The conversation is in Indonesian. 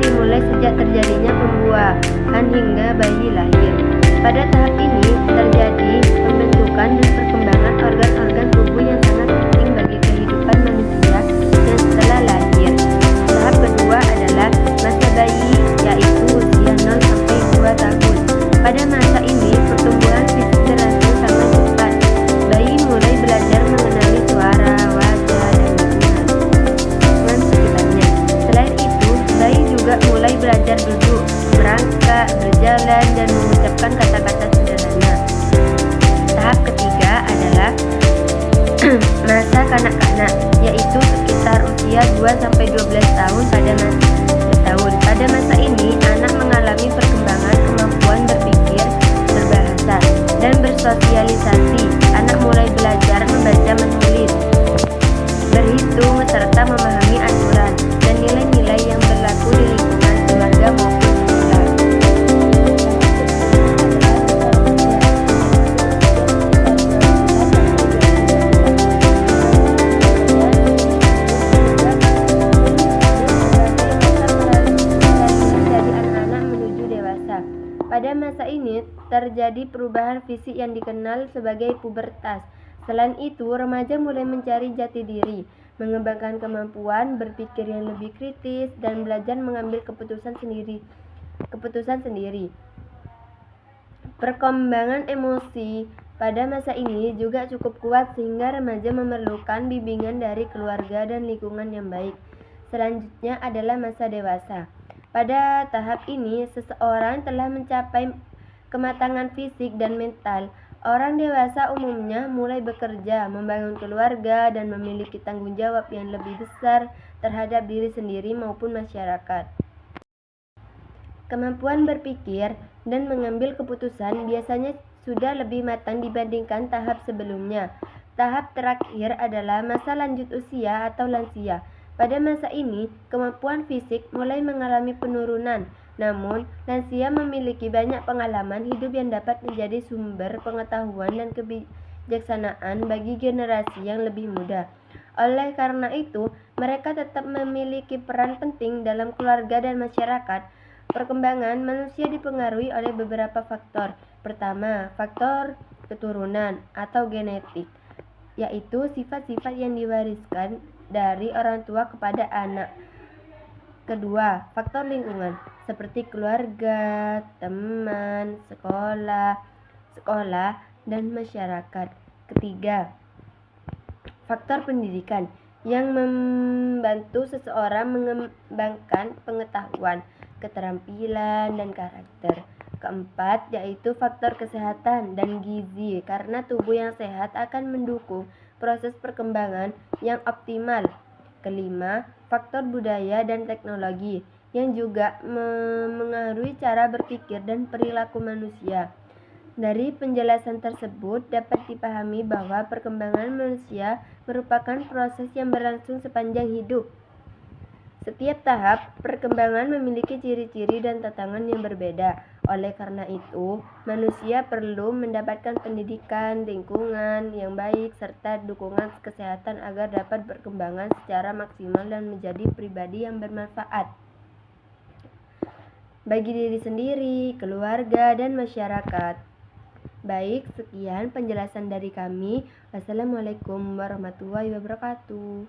dimulai sejak terjadinya pembuahan hingga bayi lahir. Pada tahap ini terjadi pembentukan dan perkembangan organ-organ tubuh yang sangat penting bagi kehidupan manusia dan setelah lahir. Tahap kedua adalah masa bayi, yaitu usia 0 sampai 2 tahun. Pada masa ini pertumbuhan fisik berlangsung sangat cepat. Bayi mulai belajar mengenali suara, wajah, dan lingkungan sekitarnya. Selain itu, bayi juga mulai belajar duduk, merangkak, berjalan, dan mengucapkan kata-kata sederhana. Tahap ketiga adalah masa kanak-kanak, yaitu sekitar usia 2-12 tahun. Pada masa ini, anak mengalami perkembangan kemampuan berpikir, berbahasa, dan bersosialisasi. Anak mulai belajar membaca, menulis, berhitung, serta memahami aturan dan nilai-nilai yang berlaku di lingkungan keluarga maupun sekolah. Pada masa ini terjadi perubahan fisik yang dikenal sebagai pubertas. Selain itu, remaja mulai mencari jati diri, mengembangkan kemampuan berpikir yang lebih kritis, dan belajar mengambil keputusan sendiri. Perkembangan emosi pada masa ini juga cukup kuat sehingga remaja memerlukan bimbingan dari keluarga dan lingkungan yang baik. Selanjutnya adalah masa dewasa. Pada tahap ini, seseorang telah mencapai kematangan fisik dan mental. Orang dewasa umumnya mulai bekerja, membangun keluarga, dan memiliki tanggung jawab yang lebih besar terhadap diri sendiri maupun masyarakat. Kemampuan berpikir dan mengambil keputusan biasanya sudah lebih matang dibandingkan tahap sebelumnya. Tahap terakhir adalah masa lanjut usia atau lansia. Pada masa ini, kemampuan fisik mulai mengalami penurunan, namun lansia memiliki banyak pengalaman hidup yang dapat menjadi sumber pengetahuan dan kebijaksanaan bagi generasi yang lebih muda. Oleh karena itu, mereka tetap memiliki peran penting dalam keluarga dan masyarakat. Perkembangan manusia dipengaruhi oleh beberapa faktor. Pertama, faktor keturunan atau genetik, yaitu sifat-sifat yang diwariskan dari orang tua kepada anak. Kedua, faktor lingkungan seperti keluarga, teman, sekolah, dan masyarakat. Ketiga, faktor pendidikan yang membantu seseorang mengembangkan pengetahuan, keterampilan, dan karakter. Keempat, yaitu faktor kesehatan dan gizi, karena tubuh yang sehat akan mendukung proses perkembangan yang optimal. Kelima, faktor budaya dan teknologi yang juga mengaruhi cara berpikir dan perilaku manusia. Dari penjelasan tersebut dapat dipahami bahwa perkembangan manusia merupakan proses yang berlangsung sepanjang hidup. Setiap tahap perkembangan memiliki ciri-ciri dan tantangan yang berbeda. Oleh karena itu, manusia perlu mendapatkan pendidikan, lingkungan yang baik, serta dukungan kesehatan agar dapat berkembang secara maksimal dan menjadi pribadi yang bermanfaat bagi diri sendiri, keluarga, dan masyarakat. Baik, sekian penjelasan dari kami. Wassalamualaikum warahmatullahi wabarakatuh.